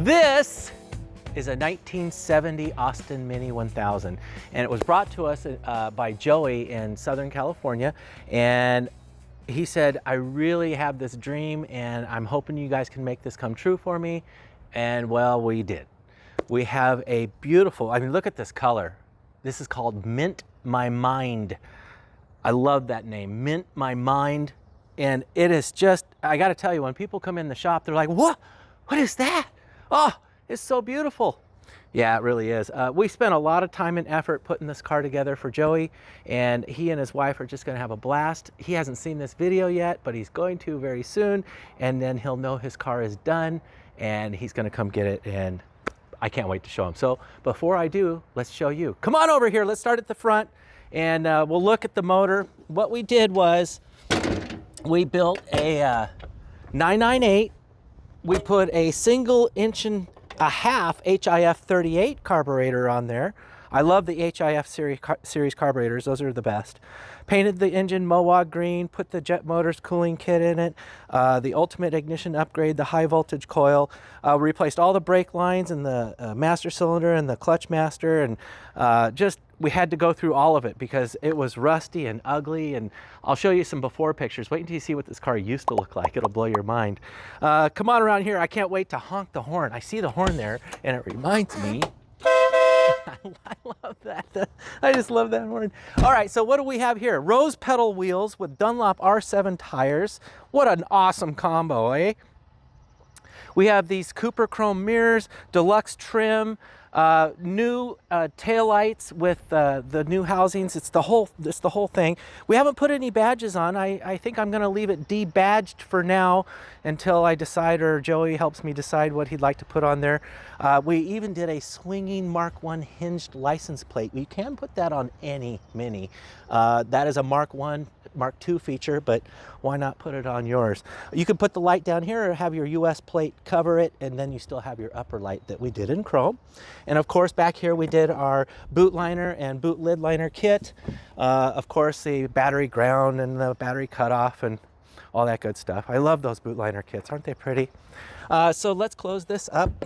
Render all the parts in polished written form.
This is a 1970 Austin Mini 1000, and it was brought to us by Joey in Southern California, and he said, I really have this dream and I'm hoping you guys can make this come true for me. And well, we did. We have a beautiful, I mean, look at this color. This is called Mint My Mind. I love that name, Mint My Mind. And it is just, I gotta tell you, when people come in the shop, they're like, what is that? Oh, it's so beautiful. Yeah, it really is. We spent a lot of time and effort putting this car together for Joey, and he and his wife are just gonna have a blast. He hasn't seen this video yet, but he's going to very soon, and then he'll know his car is done, and he's gonna come get it, and I can't wait to show him. So before I do, let's show you. Come on over here, let's start at the front, and we'll look at the motor. What we did was, we built a 998. We put a 1.5 inch HIF 38 carburetor on there. I love the HIF series carburetors, those are the best. Painted the engine Mohawk green, put the Jet Motors cooling kit in it, the ultimate ignition upgrade, the high voltage coil, replaced all the brake lines and the master cylinder and the clutch master, and we had to go through all of it because it was rusty and ugly, and I'll show you some before pictures. Wait until you see what this car used to look like. It'll blow your mind. Come on around here. I can't wait to honk the horn. I see the horn there, and it reminds me. I love that. I just love that horn. All right, so what do we have here? Rose pedal wheels with Dunlop R7 tires. What an awesome combo, eh? We have these Cooper chrome mirrors, deluxe trim, new taillights with the new housings. It's the whole thing. We haven't put any badges on. I think I'm gonna leave it debadged for now until I decide, or Joey helps me decide what he'd like to put on there. We even did a swinging Mark I hinged license plate. You can put that on any Mini. That is a Mark II feature, but why not put it on yours? You can put the light down here or have your US plate cover it, and then you still have your upper light that we did in chrome. And of course, back here we did our boot liner and boot lid liner kit. Of course, the battery ground and the battery cutoff and all that good stuff. I love those boot liner kits, aren't they pretty? So let's close this up.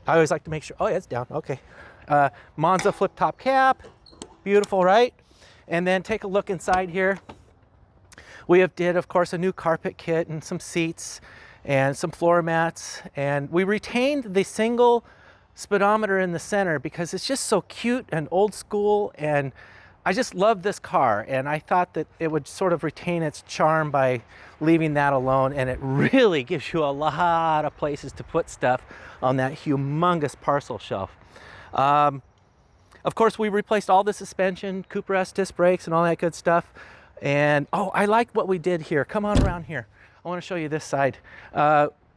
I always like to make sure, oh yeah, it's down, okay. Monza flip top cap, beautiful, right? And then take a look inside here. We did, of course, a new carpet kit and some seats and some floor mats. And we retained the single speedometer in the center because it's just so cute and old school. And I just love this car. And I thought that it would sort of retain its charm by leaving that alone. And it really gives you a lot of places to put stuff on that humongous parcel shelf. Of course, we replaced all the suspension, Cooper S disc brakes and all that good stuff. And oh, I like what we did here. Come on around here. I want to show you this side.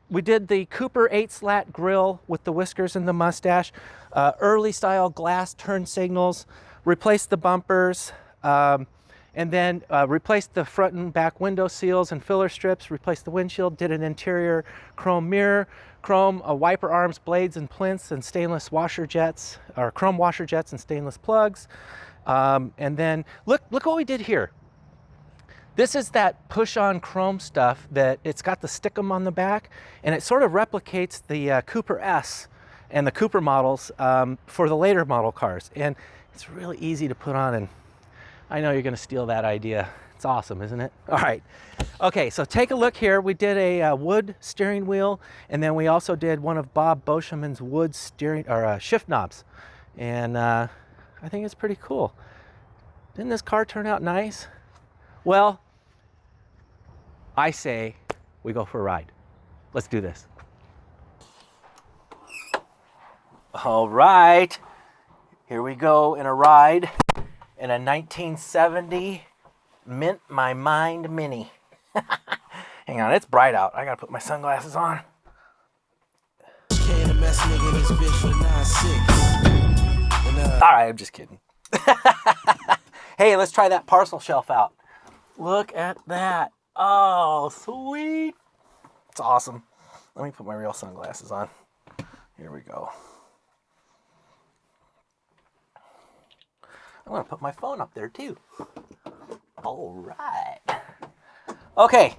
We did the Cooper 8-slat grille with the whiskers and the mustache, early style glass turn signals, replaced the bumpers, and then replaced the front and back window seals and filler strips, replaced the windshield, did an interior chrome mirror, chrome wiper arms, blades and plinths, and stainless washer jets, or chrome washer jets and stainless plugs. And then look what we did here. This is that push-on chrome stuff that it's got the stickum on the back, and it sort of replicates the Cooper S and the Cooper models for the later model cars. And it's really easy to put on, and I know you're gonna steal that idea. It's awesome, isn't it? All right. Okay, so take a look here. We did a wood steering wheel, and then we also did one of Bob Boschemann's wood steering or shift knobs. And I think it's pretty cool. Didn't this car turn out nice? Well, I say we go for a ride. Let's do this. All right, here we go in a ride in a 1970 Mint My Mind Mini. Hang on, it's bright out. I gotta put my sunglasses on. Alright, I'm just kidding. Hey, let's try that parcel shelf out. Look at that. Oh, sweet. It's awesome. Let me put my real sunglasses on. Here we go. I'm gonna put my phone up there too. All right. Okay.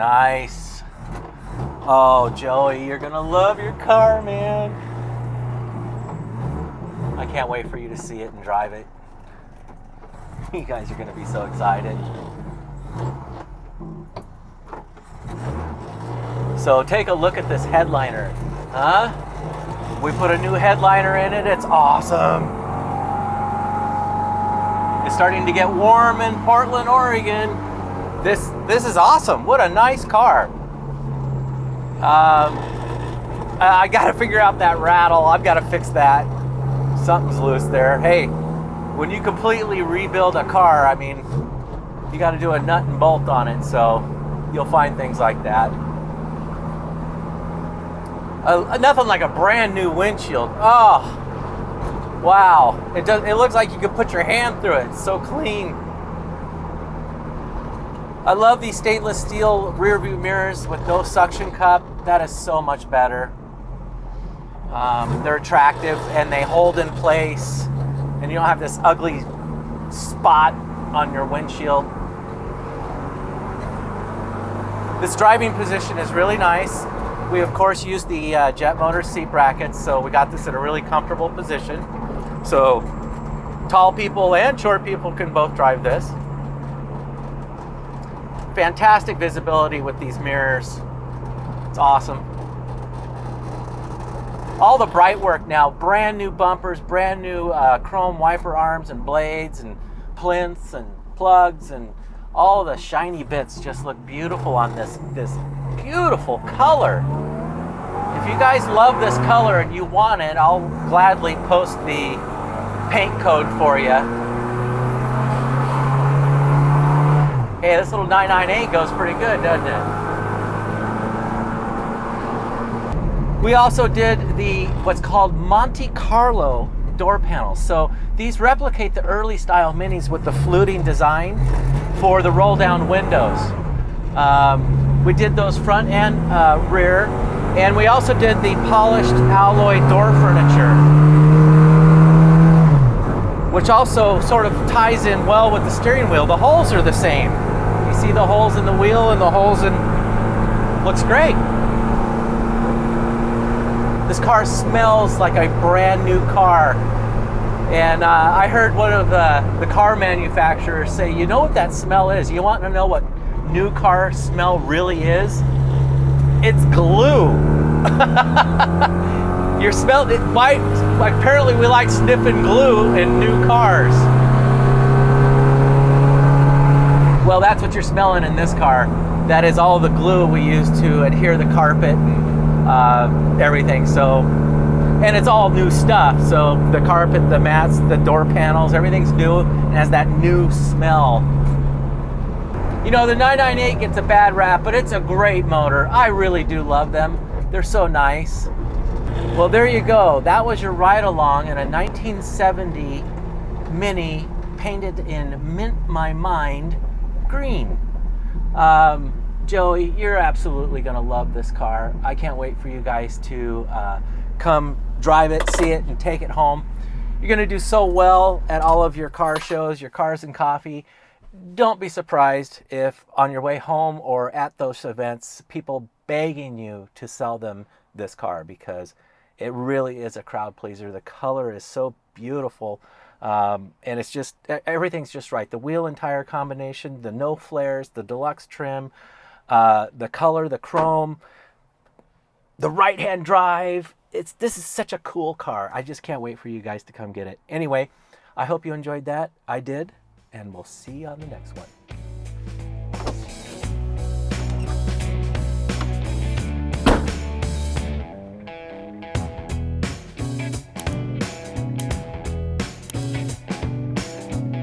nice. Oh, Joey, you're gonna love your car, man. I can't wait for you to see it and drive it. You guys are gonna be so excited. So take a look at this headliner, huh? We put a new headliner in it. It's awesome. It's starting to get warm in Portland, Oregon. This is awesome. What a nice car. I got to figure out that rattle. I've got to fix that. Something's loose there. Hey, when you completely rebuild a car, I mean, you got to do a nut and bolt on it. So you'll find things like that. Nothing like a brand new windshield. Oh, wow. It looks like you could put your hand through it. It's so clean. I love these stainless steel rear view mirrors with no suction cup. That is so much better. They're attractive and they hold in place, and you don't have this ugly spot on your windshield. This driving position is really nice. We of course use the jet motor seat brackets, so we got this in a really comfortable position. So tall people and short people can both drive this. Fantastic visibility with these mirrors. It's awesome. All the bright work now, brand new bumpers, brand new chrome wiper arms and blades and plinths and plugs, and all the shiny bits just look beautiful on this beautiful color. If you guys love this color and you want it, I'll gladly post the paint code for you. Hey, this little 998 goes pretty good, doesn't it? We also did what's called Monte Carlo door panels. So these replicate the early style Minis with the fluting design for the roll down windows. We did those front and rear, and we also did the polished alloy door furniture, which also sort of ties in well with the steering wheel. The holes are the same. You see the holes in the wheel and the holes in, looks great. This car smells like a brand new car. And I heard one of the car manufacturers say, you know what that smell is? You want to know what new car smell really is? It's glue. Your smell, apparently we like sniffing glue in new cars. Well, that's what you're smelling in this car. That is all the glue we use to adhere the carpet and everything. So, and it's all new stuff. So the carpet, the mats, the door panels, everything's new and has that new smell. You know, the 998 gets a bad rap, but it's a great motor. I really do love them. They're so nice. Well, there you go. That was your ride along in a 1970 Mini painted in Mint My Mind green. Joey, you're absolutely going to love this car. I can't wait for you guys to come drive it, see it, and take it home. You're going to do so well at all of your car shows, your Cars and Coffee. Don't be surprised if on your way home or at those events, people begging you to sell them this car, because it really is a crowd pleaser. The color is so beautiful. And it's just, everything's just right. The wheel and tire combination, the no flares, the deluxe trim, the color, the chrome, the right-hand drive. This is such a cool car. I just can't wait for you guys to come get it. Anyway, I hope you enjoyed that. I did. And we'll see you on the next one.